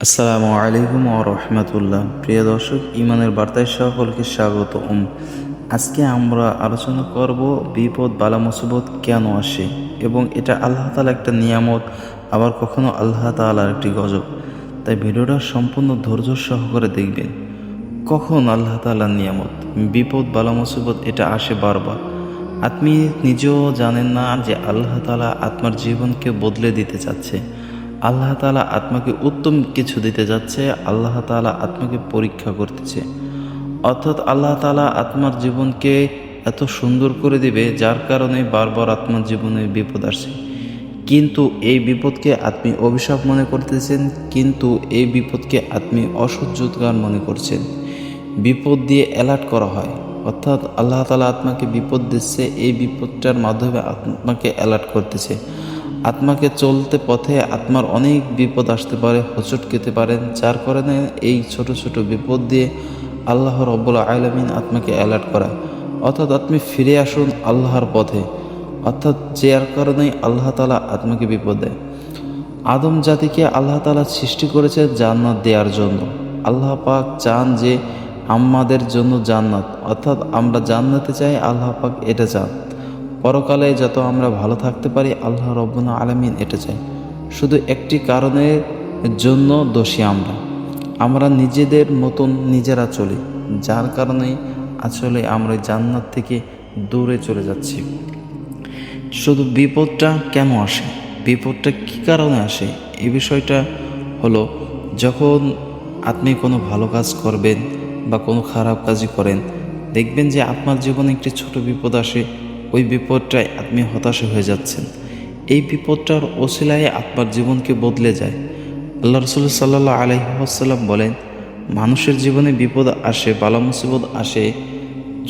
আসসালামু আলাইকুম ওয়া রাহমাতুল্লাহ। প্রিয় দর্শক, ইমানের বার্তায় সকলকে স্বাগতম। আজকে আমরা আলোচনা করব বিপদ বালা মুসিবত কেন আসে এবং এটা আল্লাহ তাআলা একটা নিয়ামত, আবার কখনো আল্লাহ তাআলার একটি গজব। তাই ভিডিওটা সম্পূর্ণ ধৈর্য সহকারে দেখবেন। কখন আল্লাহ তাআলার নিয়ামত বিপদ বালা মুসিবত এটা আসে বারবার। আপনি নিজেও জানেন না যে আল্লাহ তাআলা আপনার জীবনকে বদলে দিতে চাচ্ছে, আল্লাহ তাআলা আত্মাকে উত্তম কিছু দিতে যাচ্ছে, আল্লাহ তাআলা আত্মাকে পরীক্ষা করতেছে। অর্থাৎ আল্লাহ তাআলা আত্মার জীবনকে এত সুন্দর করে দিবে যার কারণে বারবার আত্মার জীবনে বিপদ আসে। কিন্তু এই বিপদকে আপনি অভিশাপ মনে করতেছেন, কিন্তু এই বিপদকে আপনি অসহ্যকর মনে করছেন। বিপদ দিয়ে অ্যালার্ট করা হয়, অর্থাৎ আল্লাহ তাআলা আত্মাকে বিপদ দিচ্ছে, এই বিপদটার মাধ্যমে আত্মাকে অ্যালার্ট করতেছে। আত্মাকে চলতে পথে আত্মার অনেক বিপদ আসতে পারে, হোঁচট খেতে পারেন, যার কারণে এই ছোট ছোট বিপদ দিয়ে আল্লাহ রাব্বুল আলামিন আত্মাকে অ্যালার্ট করায়। অর্থাৎ আপনি ফিরে আসুন আল্লাহর পথে, অর্থাৎ যার কারণেই আল্লাহ তাআলা আত্মাকে বিপদ দেয়। আদম জাতিকে আল্লাহ তাআলা সৃষ্টি করেছে জান্নাত দেওয়ার জন্য। আল্লাহ পাক চান যে আমাদের জন্য জান্নাত, অর্থাৎ আমরা জান্নাতে চাই, আল্লাহ পাক এটা চান। পরকালে যত আমরা ভালো থাকতে পারি, আল্লাহ রাব্বুল আলামিন এটা চাই। শুধু একটি কারণের জন্য দোষী আমরা নিজেদের মতন নিজেরা চলি, যার কারণেই আসলে আমরা জান্নাত থেকে দূরে চলে যাচ্ছি। শুধু বিপদটা কেন আসে, বিপদটা কী কারণে আসে, এই বিষয়টা হলো, যখন আপনি কোনো ভালো কাজ করবেন বা কোনো খারাপ কাজই করেন, দেখবেন যে আপনার জীবনে একটি ছোট বিপদ আসে, ওই বিপদটায় আপনি হতাশ হয়ে যাচ্ছেন। এই বিপদটার ওসিলায় আপনার জীবনকে বদলে যায়। আল্লাহ রাসূল সাল্লাল্লাহু আলাইহি ওয়াসাল্লাম বলেন, মানুষের জীবনে বিপদ আসে, বালা মুসিবত আসে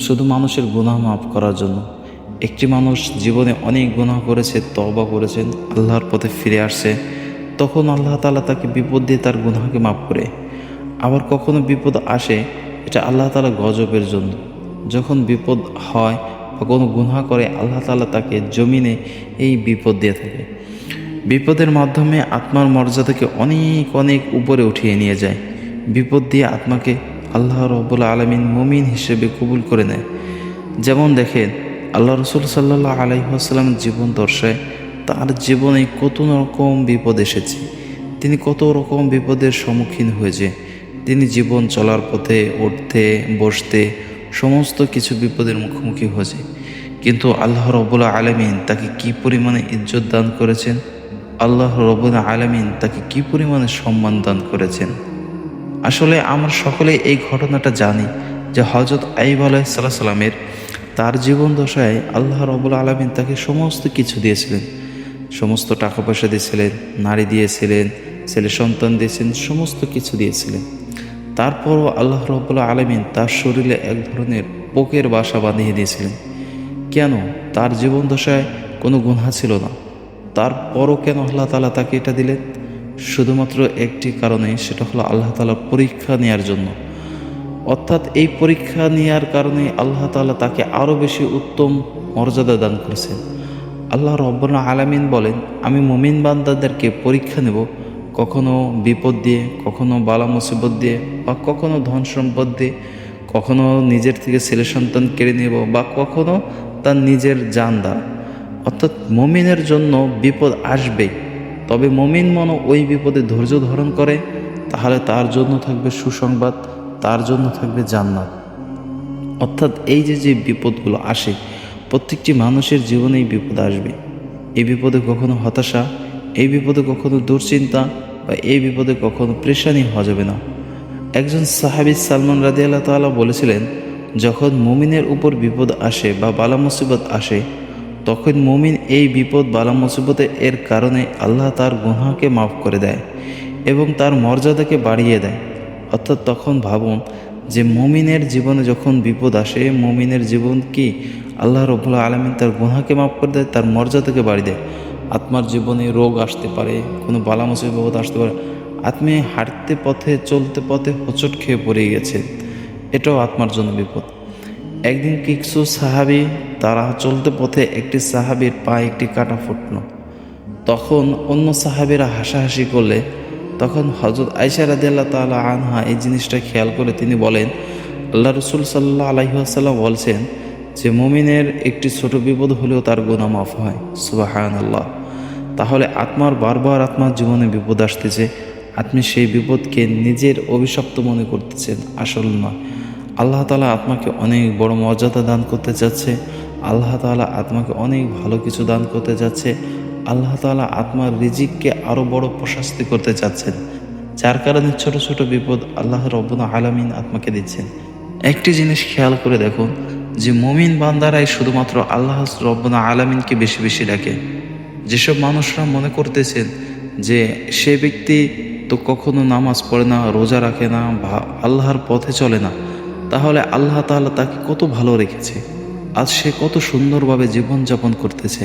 শুধু মানুষের গুনাহ মাফ করার জন্য। একটি মানুষ জীবনে অনেক গুনাহ করেছে, তওবা করেছেন, আল্লাহর পথে ফিরে আসছে, তখন আল্লাহ তাআলা তাকে বিপদ দিয়ে তার গুনাহকে মাফ করে। আবার কখনো বিপদ আসে, এটা আল্লাহ তাআলা গজবের জন্য। যখন বিপদ হয় বা কোনো গুনাহ করে, আল্লাহ তাআলা তাকে জমিনে এই বিপদ দিয়ে থাকে। বিপদের মাধ্যমে আত্মার মর্যাদাকে অনেক অনেক উপরে উঠিয়ে নিয়ে যায়। বিপদ দিয়ে আত্মাকে আল্লাহ রাব্বুল আলামিন মুমিন হিসেবে কবুল করে নেয়। যেমন দেখেন, আল্লাহ রাসূল সাল্লাল্লাহু আলাইহি ওয়াসাল্লামের জীবন দর্শায় তার জীবনে কত রকম বিপদ এসেছে, তিনি কত রকম বিপদের সম্মুখীন হয়েছে। তিনি জীবন চলার পথে উঠতে বসতে সমস্ত কিছু বিপদের মুখোমুখি হয়েছে, কিন্তু আল্লাহ রাব্বুল আলামিন তাকে কি পরিমাণে ইজ্জত দান করেছেন, আল্লাহ রাব্বুল আলামিন তাকে কি পরিমাণে সম্মান দান করেছেন। আসলে আমরা সকলে এই ঘটনাটা জানি যে হযরত আইয়ুব আলাইহিস সালামের তার জীবন দশায় আল্লাহ রাব্বুল আলামিন তাকে সমস্ত কিছু দিয়েছিলেন, সমস্ত টাকা পয়সা দিয়েছিলেন, নারী দিয়েছিলেন, ছেলে সন্তান দিয়েছেন, সমস্ত কিছু দিয়েছিলেন। তারপরও আল্লাহ রাব্বুল আলামিন তার শরীরে এক ধরনের পোকের বাসা বাঁধিয়ে দিয়েছিলেন। কেন? তার জীবন দশায় কোনো গুনাহ ছিল না, তারপরও কেন আল্লাহ তাআলা তাকে এটা দিলেন? শুধুমাত্র একটি কারণে, সেটা হলো আল্লাহ তাআলা পরীক্ষা নেওয়ার জন্য। অর্থাৎ এই পরীক্ষা নেওয়ার কারণে আল্লাহ তাআলা তাকে আরও বেশি উত্তম মর্যাদা দান করেছেন। আল্লাহ রাব্বুল আলামিন বলেন, আমি মুমিন বান্দাদেরকে পরীক্ষা নেব, কখনো বিপদ দিয়ে, কখনো বালা মুসিবত দিয়ে, বা কখনো ধন সম্পদ দিয়ে, কখনো নিজের থেকে ছেলে সন্তান কেড়ে নেব, বা কখনো তার নিজের জান দ্বারা। অর্থাৎ মুমিনের জন্য বিপদ আসবেই, তবে মুমিন মনে ওই বিপদে ধৈর্য ধারণ করে, তাহলে তার জন্য থাকবে সুসংবাদ, তার জন্য থাকবে জান্নাত। অর্থাৎ এই যে যে বিপদগুলো আসে, প্রত্যেকটি মানুষের জীবনেই বিপদ আসবে। এই বিপদে কখনো হতাশা, এই বিপদে কখনো দুশ্চিন্তা, বা এই বিপদে কখনো পেরেশানি হওয়া যাবে না। একজন সাহাবী সালমান রাদিয়াল্লাহু তাআলা বলেছিলেন, যখন মুমিনের উপর বিপদ আসে বা বালা মুসিবত আসে, তখন মুমিন এই বিপদ বালা মুসিবতে এর কারণে আল্লাহ তার গুনাহকে মাফ করে দেয় এবং তার মর্যাদাকে বাড়িয়ে দেয়। অর্থাৎ তখন ভাবুন যে মুমিনের জীবনে যখন বিপদ আসে, মুমিনের জীবন কি আল্লাহ রাব্বুল আলামিন তার গুনাহকে মাফ করে দেয়, তার মর্যাদাকে বাড়িয়ে দেয়। আত্মার জীবনে রোগ আসতে পারে, কোনো বালা মুসিবত আসতে পারে, আপনি হাঁটতে পথে চলতে পথে হোঁচট খেয়ে পড়ে গেছেন, এটাও আত্মার জন্য বিপদ। একদিন কিছু সাহাবী, তারা চলতে পথে একটি সাহাবীর পায়ে একটি কাঁটা ফুটল। তখন অন্য সাহাবীরা হাসাহাসি করলে তখন হযরত আয়েশা রাদিয়াল্লাহু তাআলা আনহা এই জিনিসটা খেয়াল করে তিনি বলেন, আল্লাহ রাসূল সাল্লাল্লাহু আলাইহি ওয়াসাল্লাম বলছেন যে মুমিনের একটি ছোট বিপদ হলেও তার গুনাহ মাফ হয়। সুবহানাল্লাহ। তাহলে আত্মার জীবনে বিপদ আসতেছে, আপনি সেই বিপদকে নিজের অভিশপ্ত মনে করতেছেন, আসল নয়। আল্লাহ তাআলা আত্মাকে অনেক বড় মর্যাদা দান করতে চাচ্ছে, আল্লাহ তাআলা আত্মাকে অনেক ভালো কিছু দান করতে যাচ্ছে, আল্লাহ তাআলা আত্মার রিজিককে আরও বড় প্রশস্তি করতে চাচ্ছেন, যার কারণে ছোট ছোট বিপদ আল্লাহ রব্বুল আলামিন আত্মাকে দিচ্ছেন। একটি জিনিস খেয়াল করে দেখুন যে মুমিন বান্দারাই শুধুমাত্র আল্লাহ রব্বুল আলামিনকে বেশি বেশি ডাকে। যেসব মানুষরা মনে করতেছেন যে সে ব্যক্তি তো কখনো নামাজ পড়ে না, রোজা রাখে না, আল্লাহর পথে চলে না, তাহলে আল্লাহ তাআলা তাকে কত ভালো রেখেছে, আজ সে কত সুন্দরভাবে জীবনযাপন করতেছে,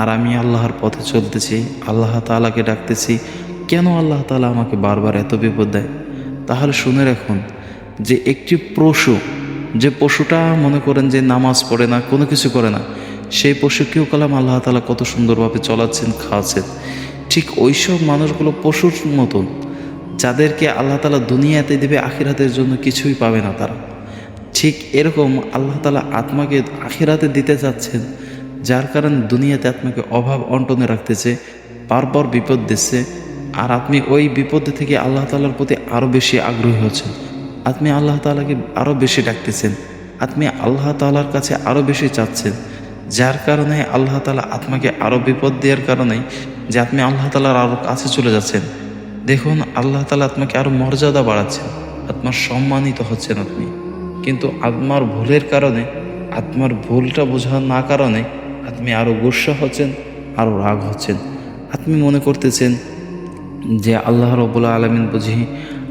আর আমি আল্লাহর পথে চলতেছি, আল্লাহ তাআলাকে ডাকতেছি, কেন আল্লাহ তাআলা আমাকে বারবার এত বিপদ দেয়? তাহলে শুনে রাখুন যে একটি পশু, যে পশুটা মনে করেন যে নামাজ পড়ে না, কোনো কিছু করে না, সেই পশুকেও কালাম আল্লাহ তাআলা কত সুন্দরভাবে চলাচ্ছেন, খাওয়াচ্ছেন। ঠিক ওইসব মানুষগুলো পশুর মতন, যাদেরকে আল্লাহ তাআলা দুনিয়াতে দেবে, আখিরাতের জন্য কিছুই পাবে না তারা। ঠিক এরকম আল্লাহ তাআলা আত্মাকে আখিরাতে দিতে চাচ্ছেন, যার কারণে দুনিয়াতে আত্মাকে অভাব অন্টনে রাখতেছে, বারবার বিপদ দিচ্ছে, আর আপনি ওই বিপদ থেকে আল্লাহ তাআলার প্রতি আরও বেশি আগ্রহী হচ্ছেন, আপনি আল্লাহ তাআলাকে আরও বেশি ডাকতেছেন, আপনি আল্লাহ তাআলার কাছে আরও বেশি চাচ্ছেন, যার কারণে আল্লাহ তাআলা আত্মাকে আরও বিপদ দেওয়ার কারণে যে আপনি আল্লাহ তাআলার আরও কাছে চলে যাচ্ছেন। দেখুন আল্লাহ তাআলা আত্মাকে আরও মর্যাদা বাড়াচ্ছেন, আত্মার সম্মানিত হচ্ছেন আপনি, কিন্তু আত্মার ভুলের কারণে, আত্মার ভুলটা বোঝার না কারণে আপনি আরও গুসা হচ্ছেন, আরও রাগ হচ্ছেন। আপনি মনে করতেছেন যে আল্লাহ রাব্বুল আলামিন বুঝি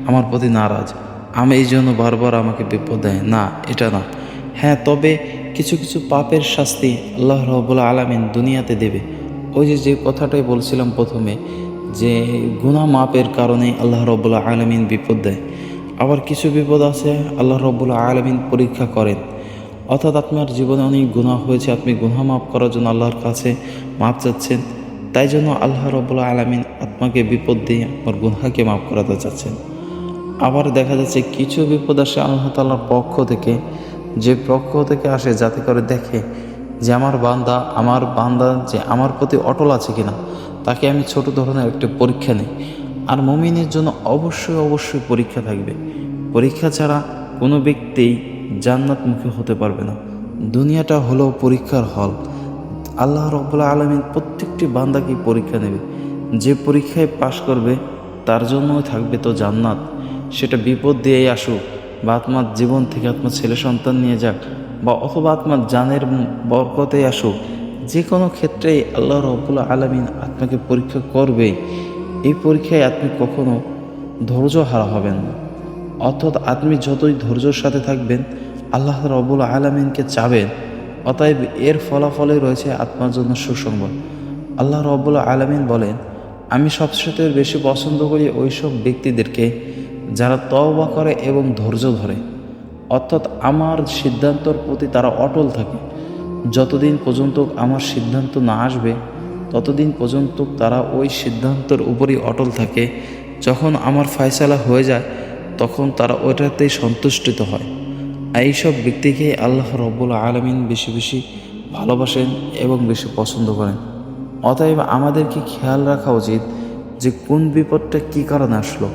আমার প্রতি নারাজ, আমি এই জন্য বারবার আমাকে বিপদ দেয়। না, এটা না। হ্যাঁ, তবে কিছু কিছু পাপের শাস্তি আল্লাহ রাব্বুল আলামিন দুনিয়াতে দেবে। ওই যে কথাটাই বলছিলাম প্রথমে, যে গুনাহ মাপের কারণে আল্লাহ রাব্বুল আলামিন বিপদ দেয়। আবার কিছু বিপদ আছে আল্লাহ রাব্বুল আলামিন পরীক্ষা করেন, অর্থাৎ আপনার জীবনে অনেক গুনাহ হয়েছে, আপনি গুনাহ মাফ করার জন্য আল্লাহর কাছে মাপ চাচ্ছেন, তাই জন্য আল্লাহ রাব্বুল আলামিন আত্মাকে বিপদ দিয়ে আপনার গুনাহকে মাফ করাতে চাচ্ছেন। আবার দেখা যাচ্ছে কিছু বিপদ আসে আল্লাহ তাআলার পক্ষ থেকে, যে পক্ষ থেকে আসে যাতে করে দেখে যে আমার বান্দা যে আমার প্রতি অটল আছে কিনা, তাকে আমি ছোট ধরনের একটা পরীক্ষা নিই। আর মুমিনের জন্য অবশ্যই পরীক্ষা থাকবে। পরীক্ষা ছাড়া কোনো ব্যক্তি জান্নাতমুখী হতে পারবে না। দুনিয়াটা হলো পরীক্ষার হল। আল্লাহ রাব্বুল আলামিন প্রত্যেকটি বান্দাকে পরীক্ষা নেবে, যে পরীক্ষায় পাশ করবে তার জন্যই থাকবে তো জান্নাত। সেটা বিপদ দিয়েই আসুক, বা আত্মার জীবন থেকে আপনার ছেলে সন্তান নিয়ে যাক, বা অথবা আপনার জানের বরকতে আসুক, যে কোনো ক্ষেত্রেই আল্লাহ রাব্বুল আলামিন আপনাকে পরীক্ষা করবেই। এই পরীক্ষায় আপনি কখনো ধৈর্য হারা হবেন না। অর্থাৎ আপনি যতই ধৈর্যের সাথে থাকবেন, আল্লাহ রাব্বুল আলামিনকে চাবেন, অতএব এর ফলাফলে রয়েছে আপনার জন্য সুসংবাদ। আল্লাহ রাব্বুল আলামিন বলেন, আমি সবচেয়ে বেশি পছন্দ করি ওইসব ব্যক্তিদেরকে যারা তওবা করে এবং ধৈর্য ধরে, অর্থাৎ আমার সিদ্ধান্তর প্রতি তারা অটল থাকে। যতদিন পর্যন্ত আমার সিদ্ধান্ত না আসবে ততদিন পর্যন্ত তারা ওই সিদ্ধান্তের উপরই অটল থাকে। যখন আমার ফয়সালা হয়ে যায় তখন তারা ওইটাতেই সন্তুষ্টিত হয়। এইসব ব্যক্তিকে আল্লাহ রাব্বুল আলামিন বেশি বেশি ভালোবাসেন এবং বেশি পছন্দ করেন। অতএব আমাদেরকে খেয়াল রাখা উচিত যে কোন বিপদটা কী কারণে আসলো।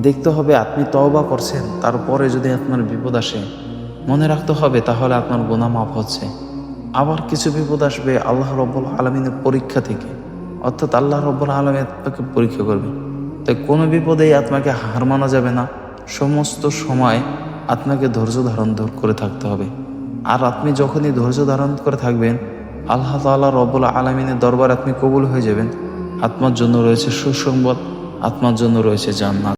দেখতে হবে আপনি তওবা করছেন, তারপরে যদি আপনার বিপদ আসে মনে রাখতে হবে তাহলে আপনার গুনাহ মাফ হচ্ছে। আবার কিছু বিপদ আসবে আল্লাহ রাব্বুল আলামিনের পরীক্ষা থেকে, অর্থাৎ আল্লাহ রাব্বুল আলামিন আপনাকে পরীক্ষা করবে। তাই কোনো বিপদেই আপনাকে হার মানা যাবে না, সমস্ত সময় আপনাকে ধৈর্য ধারণ করে থাকতে হবে। আর আপনি যখনই ধৈর্য ধারণ করে থাকবেন, আল্লাহ তাআলা রাব্বুল আলামিনের দরবারে আপনি কবুল হয়ে যাবেন। আপনার জন্য রয়েছে সুসংবাদ, আপনার জন্য রয়েছে জান্নাত।